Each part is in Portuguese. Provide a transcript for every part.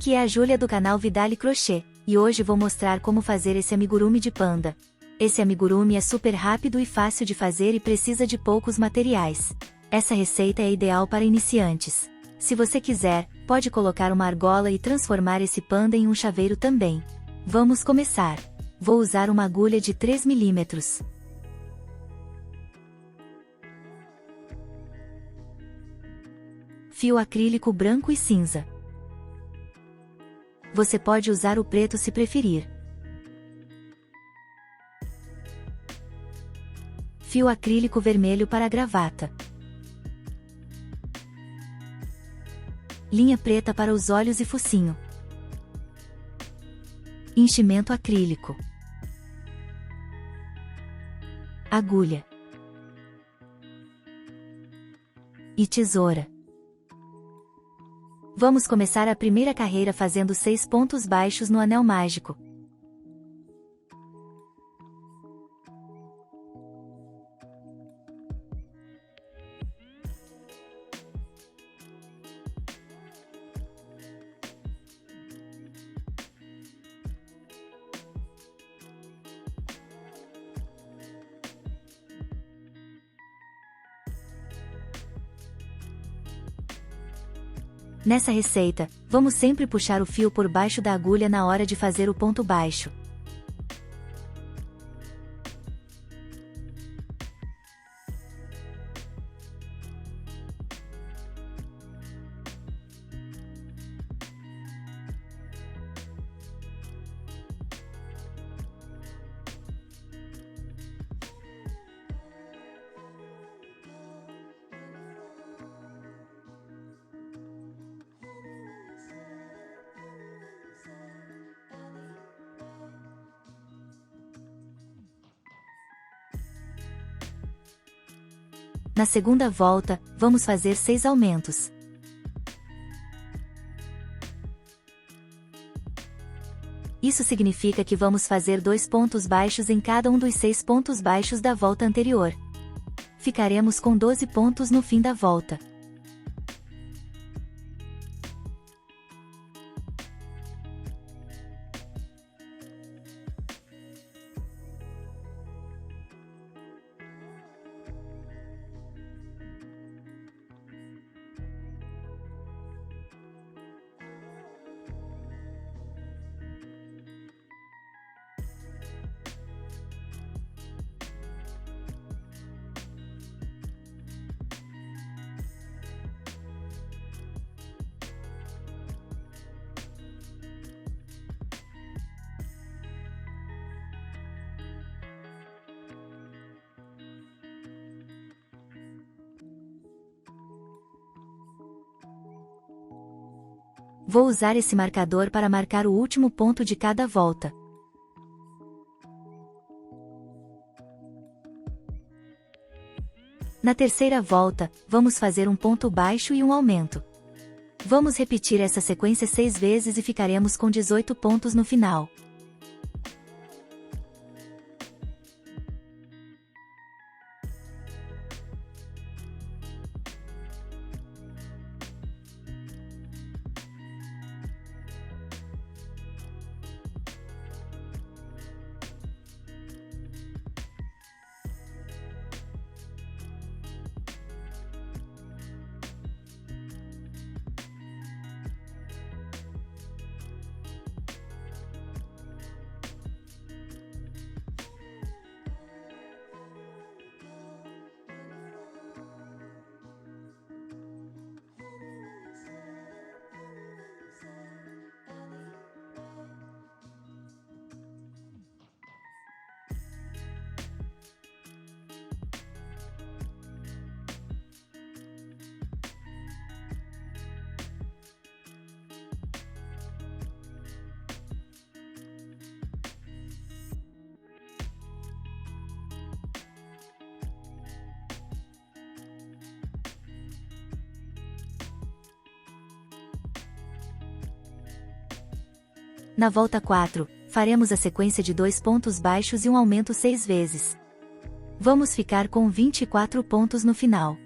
Aqui é a Júlia do canal Vidali Crochê, e hoje vou mostrar como fazer esse amigurumi de panda. Esse amigurumi é super rápido e fácil de fazer e precisa de poucos materiais. Essa receita é ideal para iniciantes. Se você quiser, pode colocar uma argola e transformar esse panda em um chaveiro também. Vamos começar. Vou usar uma agulha de 3 mm. Fio acrílico branco e cinza. Você pode usar o preto se preferir. Fio acrílico vermelho para a gravata. Linha preta para os olhos e focinho. Enchimento acrílico. Agulha. E tesoura. Vamos começar a primeira carreira fazendo 6 pontos baixos no anel mágico. Nessa receita, vamos sempre puxar o fio por baixo da agulha na hora de fazer o ponto baixo. Na segunda volta, vamos fazer 6 aumentos. Isso significa que vamos fazer 2 pontos baixos em cada um dos 6 pontos baixos da volta anterior. Ficaremos com 12 pontos no fim da volta. Vou usar esse marcador para marcar o último ponto de cada volta. Na terceira volta, vamos fazer um ponto baixo e um aumento. Vamos repetir essa sequência 6 vezes e ficaremos com 18 pontos no final. Na volta 4, faremos a sequência de 2 pontos baixos e um aumento 6 vezes. Vamos ficar com 24 pontos no final.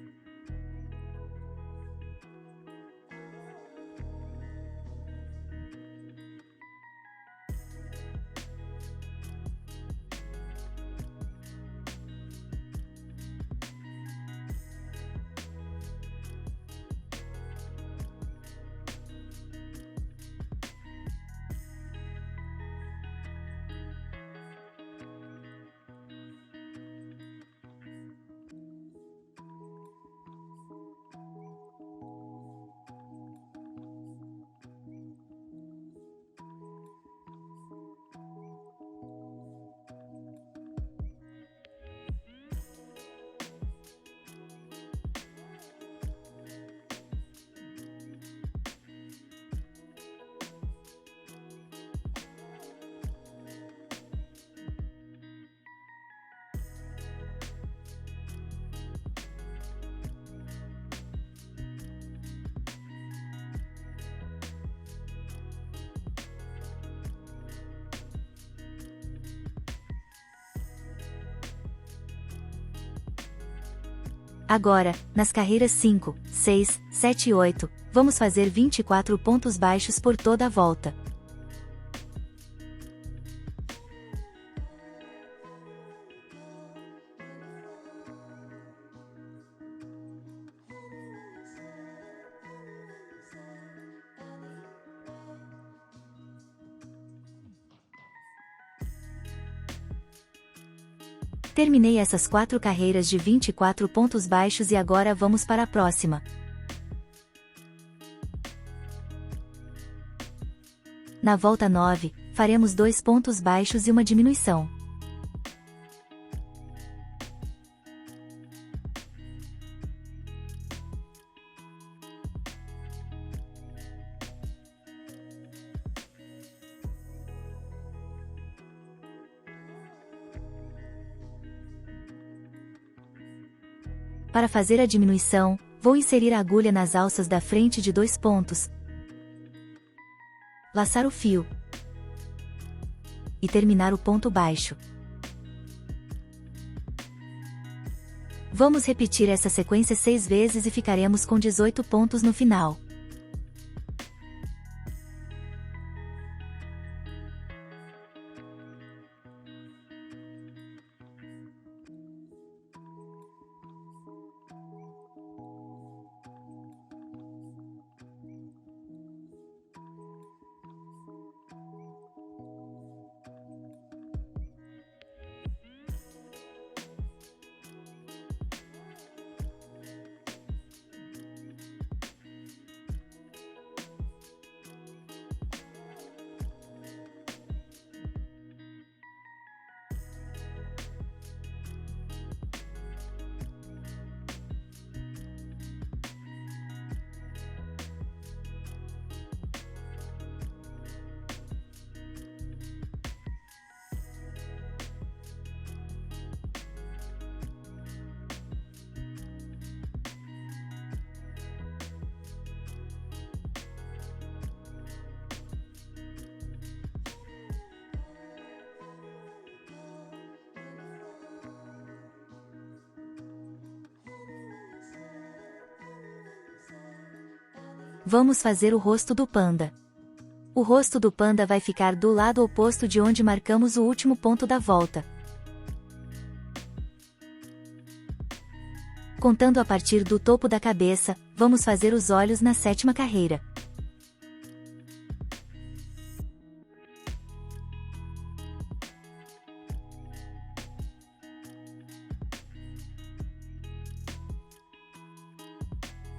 Agora, nas carreiras 5, 6, 7 e 8, vamos fazer 24 pontos baixos por toda a volta. Terminei essas 4 carreiras de 24 pontos baixos e agora vamos para a próxima. Na volta 9, faremos 2 pontos baixos e uma diminuição. Para fazer a diminuição, vou inserir a agulha nas alças da frente de 2 pontos, laçar o fio e terminar o ponto baixo. Vamos repetir essa sequência 6 vezes e ficaremos com 18 pontos no final. Vamos fazer o rosto do panda. O rosto do panda vai ficar do lado oposto de onde marcamos o último ponto da volta. Contando a partir do topo da cabeça, vamos fazer os olhos na 7ª carreira.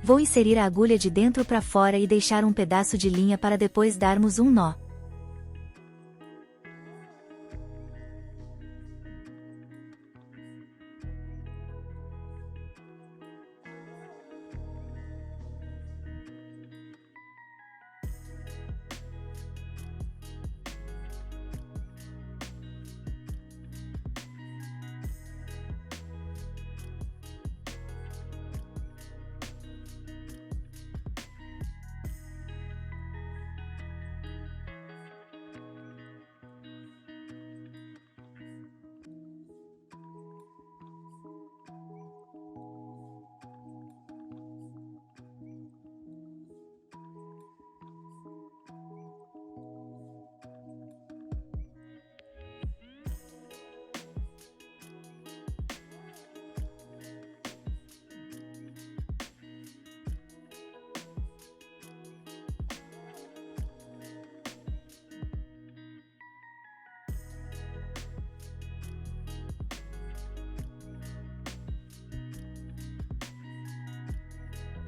Vou inserir a agulha de dentro para fora e deixar um pedaço de linha para depois darmos um nó.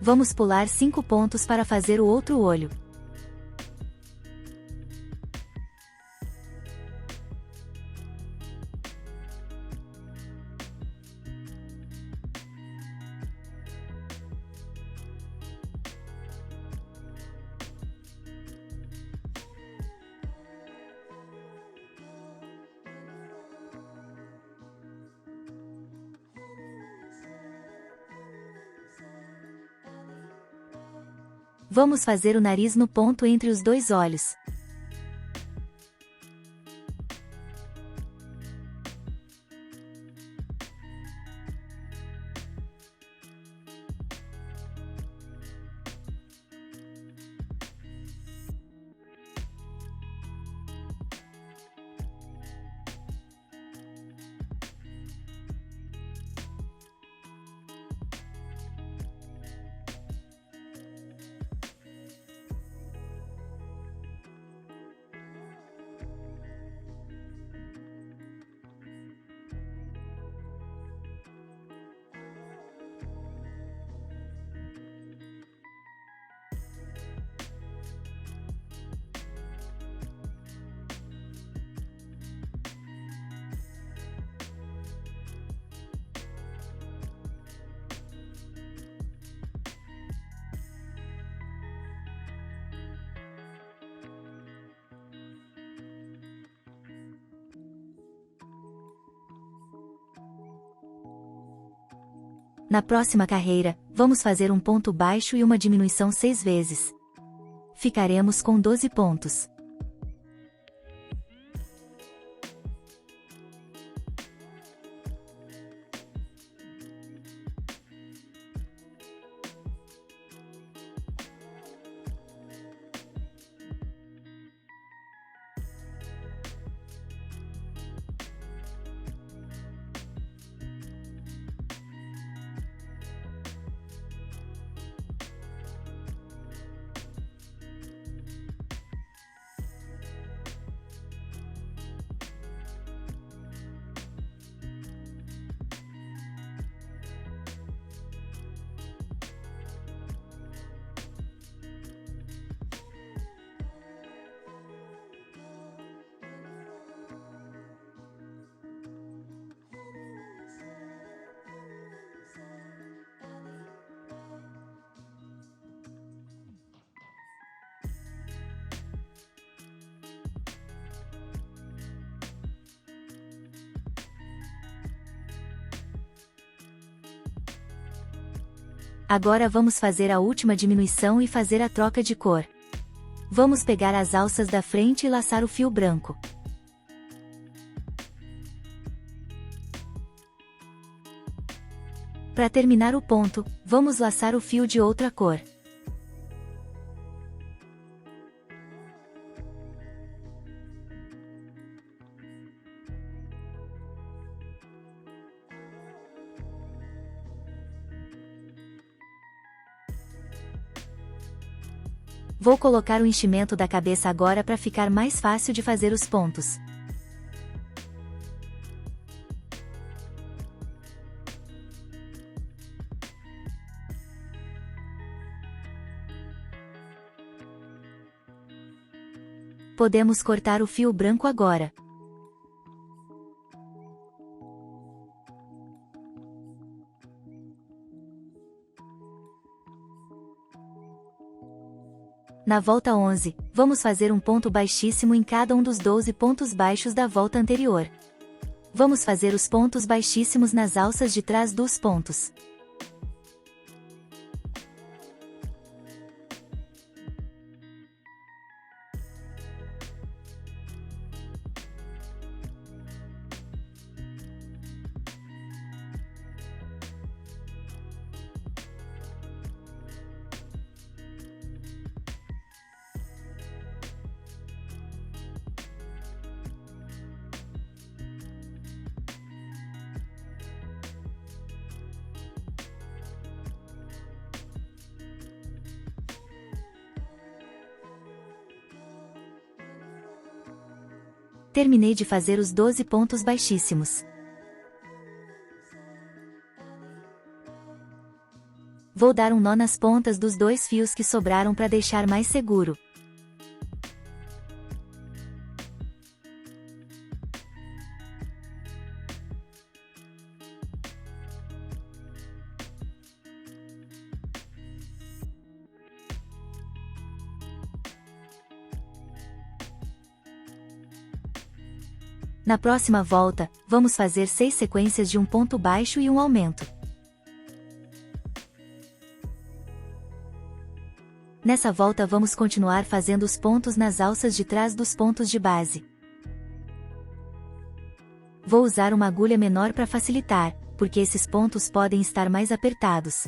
Vamos pular 5 pontos para fazer o outro olho. Vamos fazer o nariz no ponto entre os 2 olhos. Na próxima carreira, vamos fazer um ponto baixo e uma diminuição 6 vezes. Ficaremos com 12 pontos. Agora vamos fazer a última diminuição e fazer a troca de cor. Vamos pegar as alças da frente e laçar o fio branco. Para terminar o ponto, vamos laçar o fio de outra cor. Vou colocar o enchimento da cabeça agora para ficar mais fácil de fazer os pontos. Podemos cortar o fio branco agora. Na volta 11, vamos fazer um ponto baixíssimo em cada um dos 12 pontos baixos da volta anterior. Vamos fazer os pontos baixíssimos nas alças de trás dos pontos. Terminei de fazer os 12 pontos baixíssimos. Vou dar um nó nas pontas dos 2 fios que sobraram para deixar mais seguro. Na próxima volta, vamos fazer 6 sequências de um ponto baixo e um aumento. Nessa volta vamos continuar fazendo os pontos nas alças de trás dos pontos de base. Vou usar uma agulha menor para facilitar, porque esses pontos podem estar mais apertados.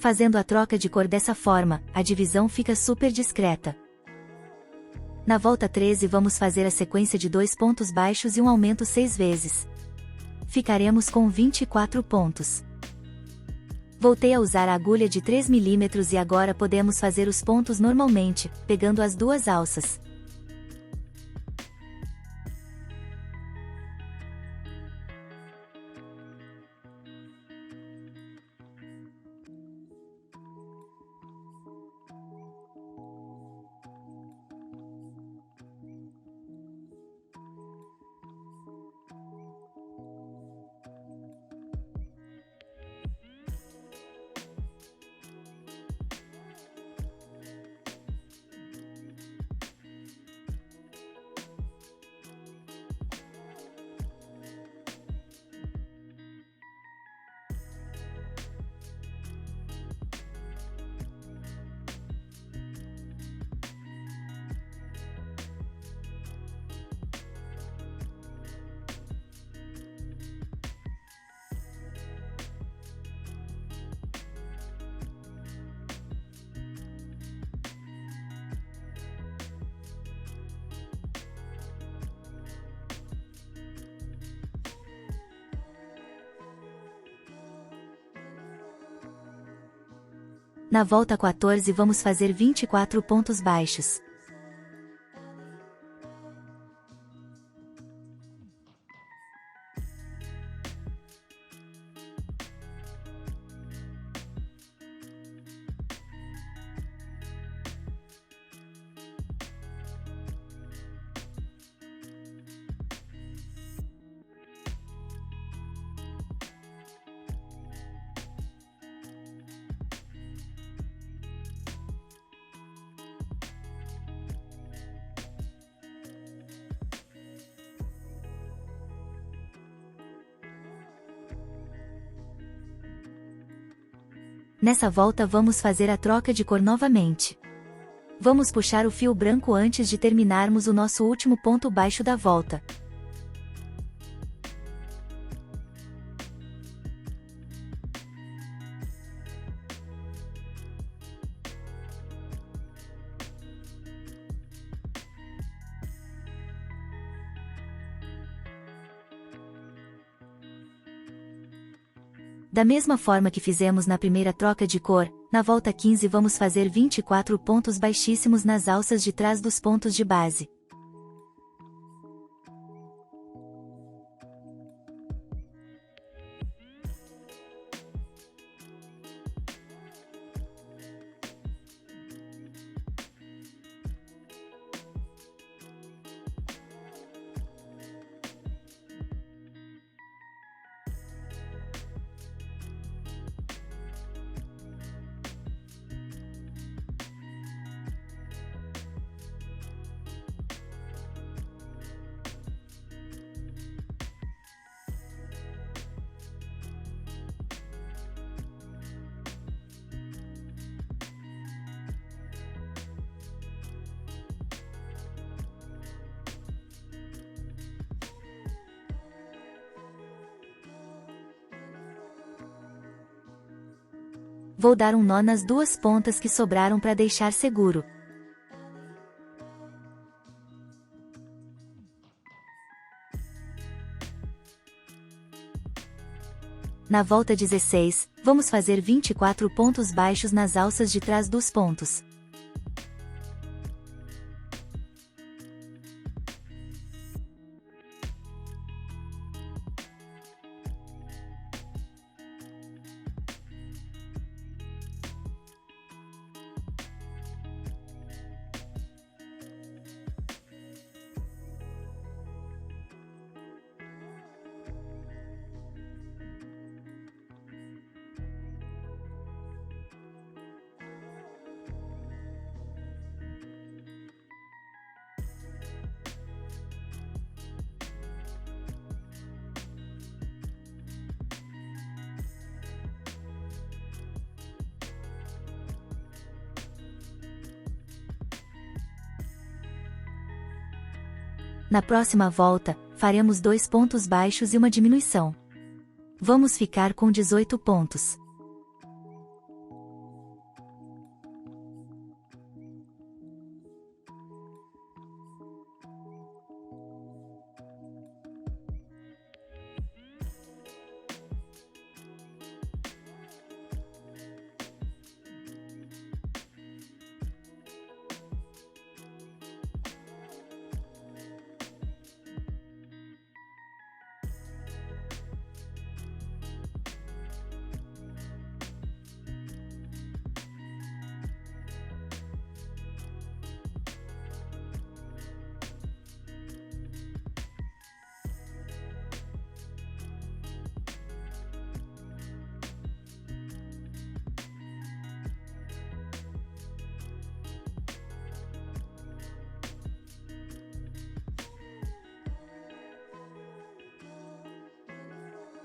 Fazendo a troca de cor dessa forma, a divisão fica super discreta. Na volta 13 vamos fazer a sequência de 2 pontos baixos e um aumento 6 vezes. Ficaremos com 24 pontos. Voltei a usar a agulha de 3 mm e agora podemos fazer os pontos normalmente, pegando as duas alças. Na volta 14 vamos fazer 24 pontos baixos. Nessa volta vamos fazer a troca de cor novamente. Vamos puxar o fio branco antes de terminarmos o nosso último ponto baixo da volta. Da mesma forma que fizemos na primeira troca de cor, na volta 15 vamos fazer 24 pontos baixíssimos nas alças de trás dos pontos de base. Vou dar um nó nas duas pontas que sobraram para deixar seguro. Na volta 16, vamos fazer 24 pontos baixos nas alças de trás dos pontos. Na próxima volta, faremos 2 pontos baixos e uma diminuição. Vamos ficar com 18 pontos.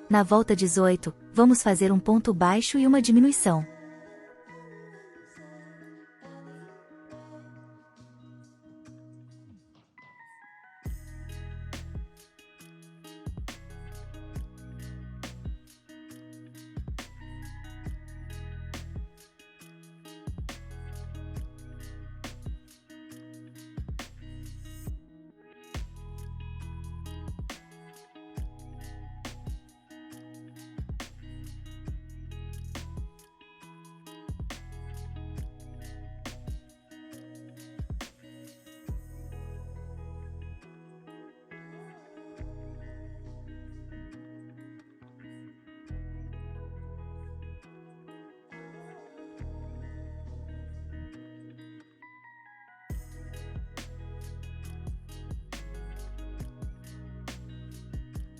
Na volta 18, vamos fazer um ponto baixo e uma diminuição.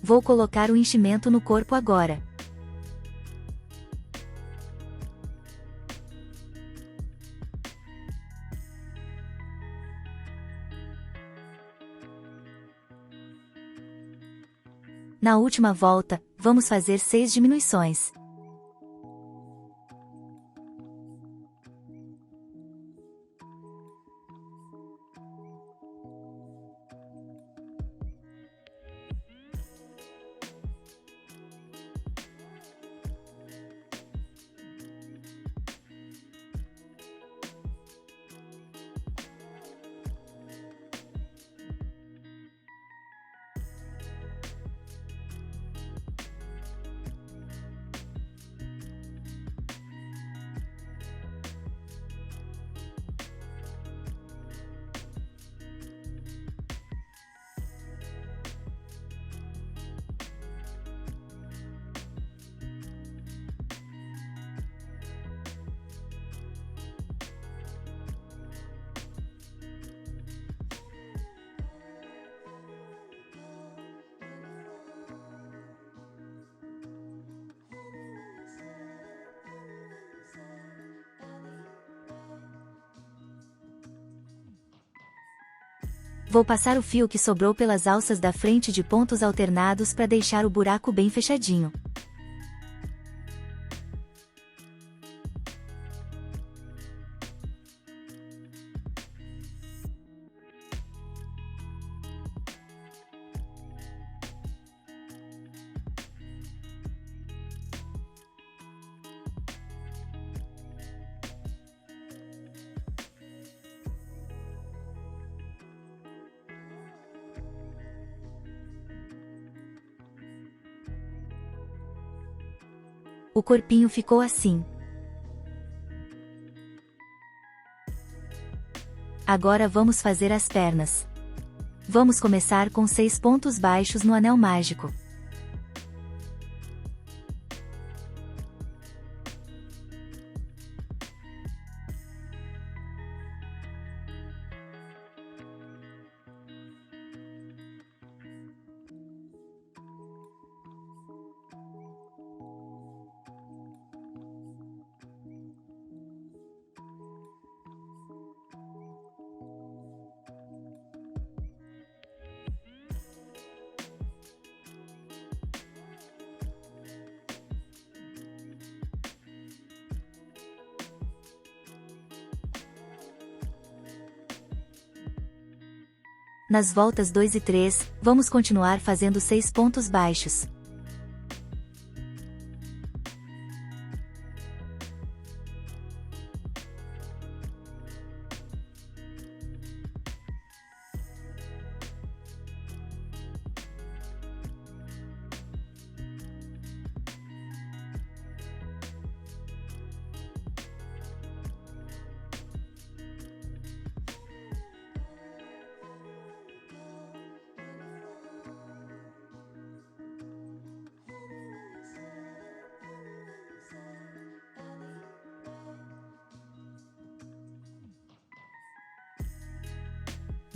Vou colocar o enchimento no corpo agora. Na última volta, vamos fazer 6 diminuições. Vou passar o fio que sobrou pelas alças da frente de pontos alternados para deixar o buraco bem fechadinho. O corpinho ficou assim. Agora vamos fazer as pernas. Vamos começar com 6 pontos baixos no anel mágico. Nas voltas 2 e 3, vamos continuar fazendo 6 pontos baixos.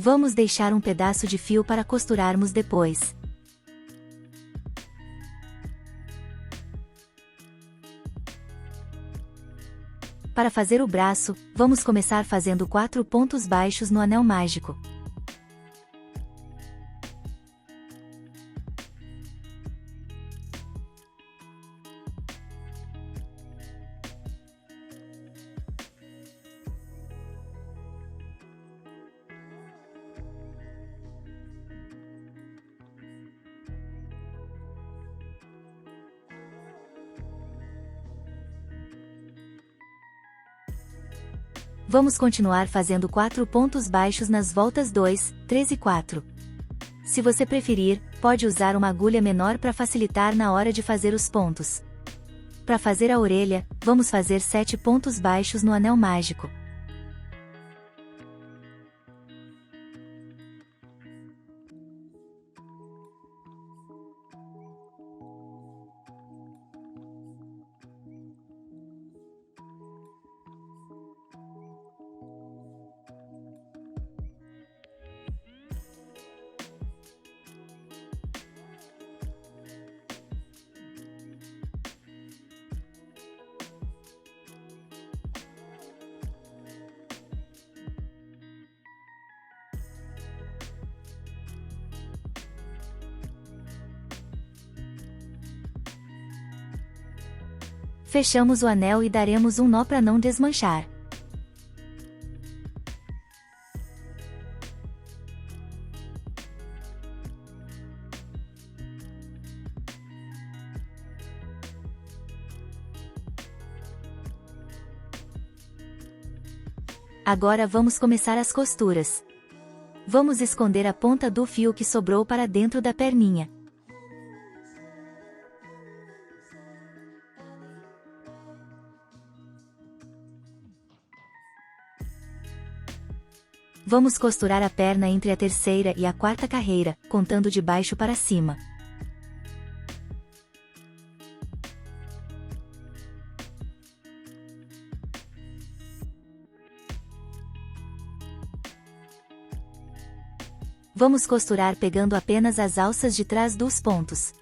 Vamos deixar um pedaço de fio para costurarmos depois. Para fazer o braço, vamos começar fazendo 4 pontos baixos no anel mágico. Vamos continuar fazendo 4 pontos baixos nas voltas 2, 3 e 4. Se você preferir, pode usar uma agulha menor para facilitar na hora de fazer os pontos. Para fazer a orelha, vamos fazer 7 pontos baixos no anel mágico. Fechamos o anel e daremos um nó para não desmanchar. Agora vamos começar as costuras. Vamos esconder a ponta do fio que sobrou para dentro da perninha. Vamos costurar a perna entre a terceira e a quarta carreira, contando de baixo para cima. Vamos costurar pegando apenas as alças de trás dos pontos.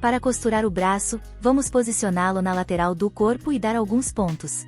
Para costurar o braço, vamos posicioná-lo na lateral do corpo e dar alguns pontos.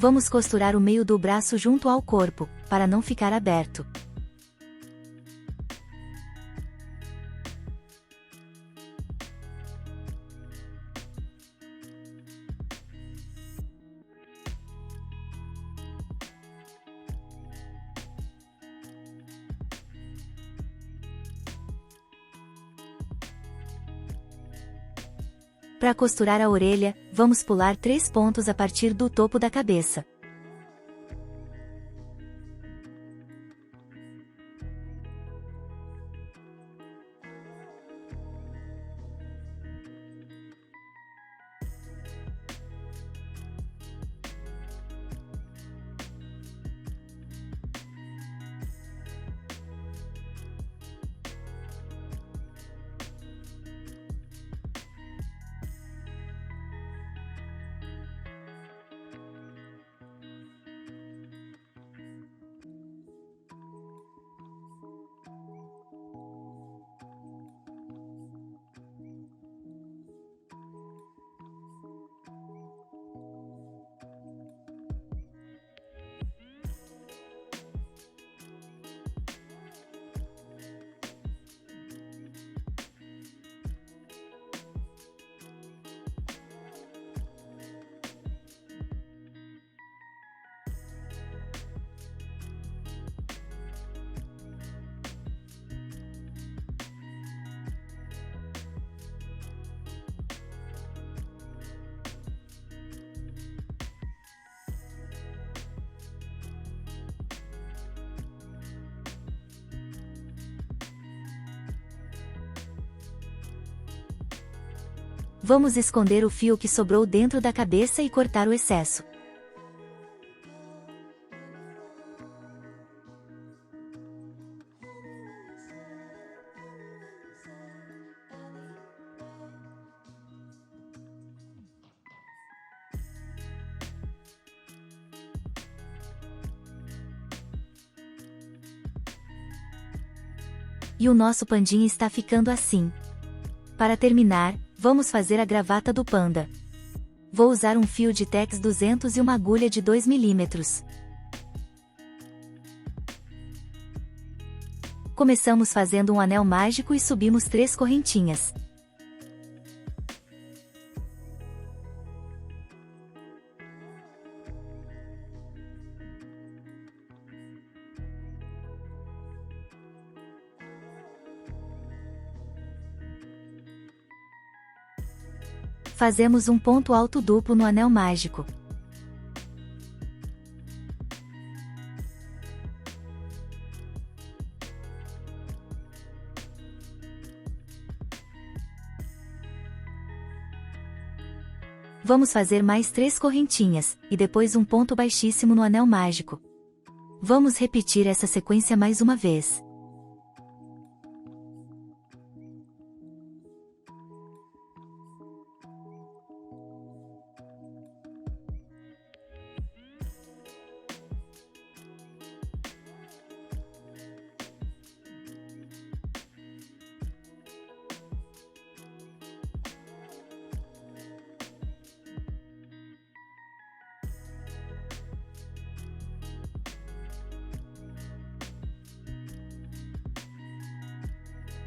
Vamos costurar o meio do braço junto ao corpo, para não ficar aberto. Para costurar a orelha, vamos pular 3 pontos a partir do topo da cabeça. Vamos esconder o fio que sobrou dentro da cabeça e cortar o excesso. E o nosso pandinha está ficando assim. Para terminar, vamos fazer a gravata do panda. Vou usar um fio de Tex 200 e uma agulha de 2 mm. Começamos fazendo um anel mágico e subimos 3 correntinhas. Fazemos um ponto alto duplo no anel mágico. Vamos fazer mais 3 correntinhas, e depois um ponto baixíssimo no anel mágico. Vamos repetir essa sequência mais uma vez.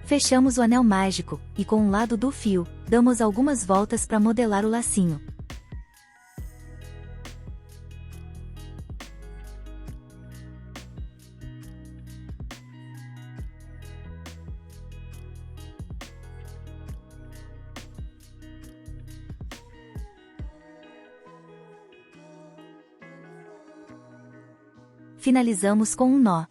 Fechamos o anel mágico, e com um lado do fio, damos algumas voltas para modelar o lacinho. Finalizamos com um nó.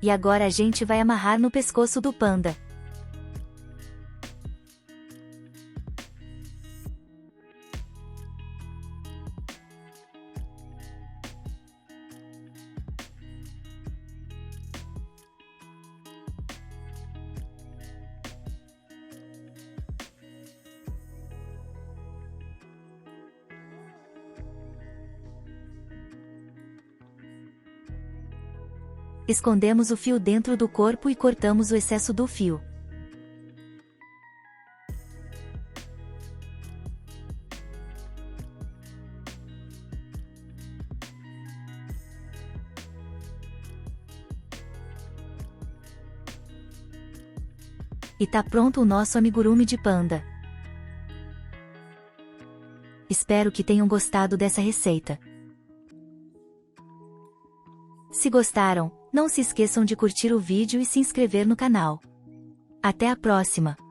E agora a gente vai amarrar no pescoço do panda. Escondemos o fio dentro do corpo e cortamos o excesso do fio. E tá pronto o nosso amigurumi de panda. Espero que tenham gostado dessa receita. Se gostaram, não se esqueçam de curtir o vídeo e se inscrever no canal. Até a próxima!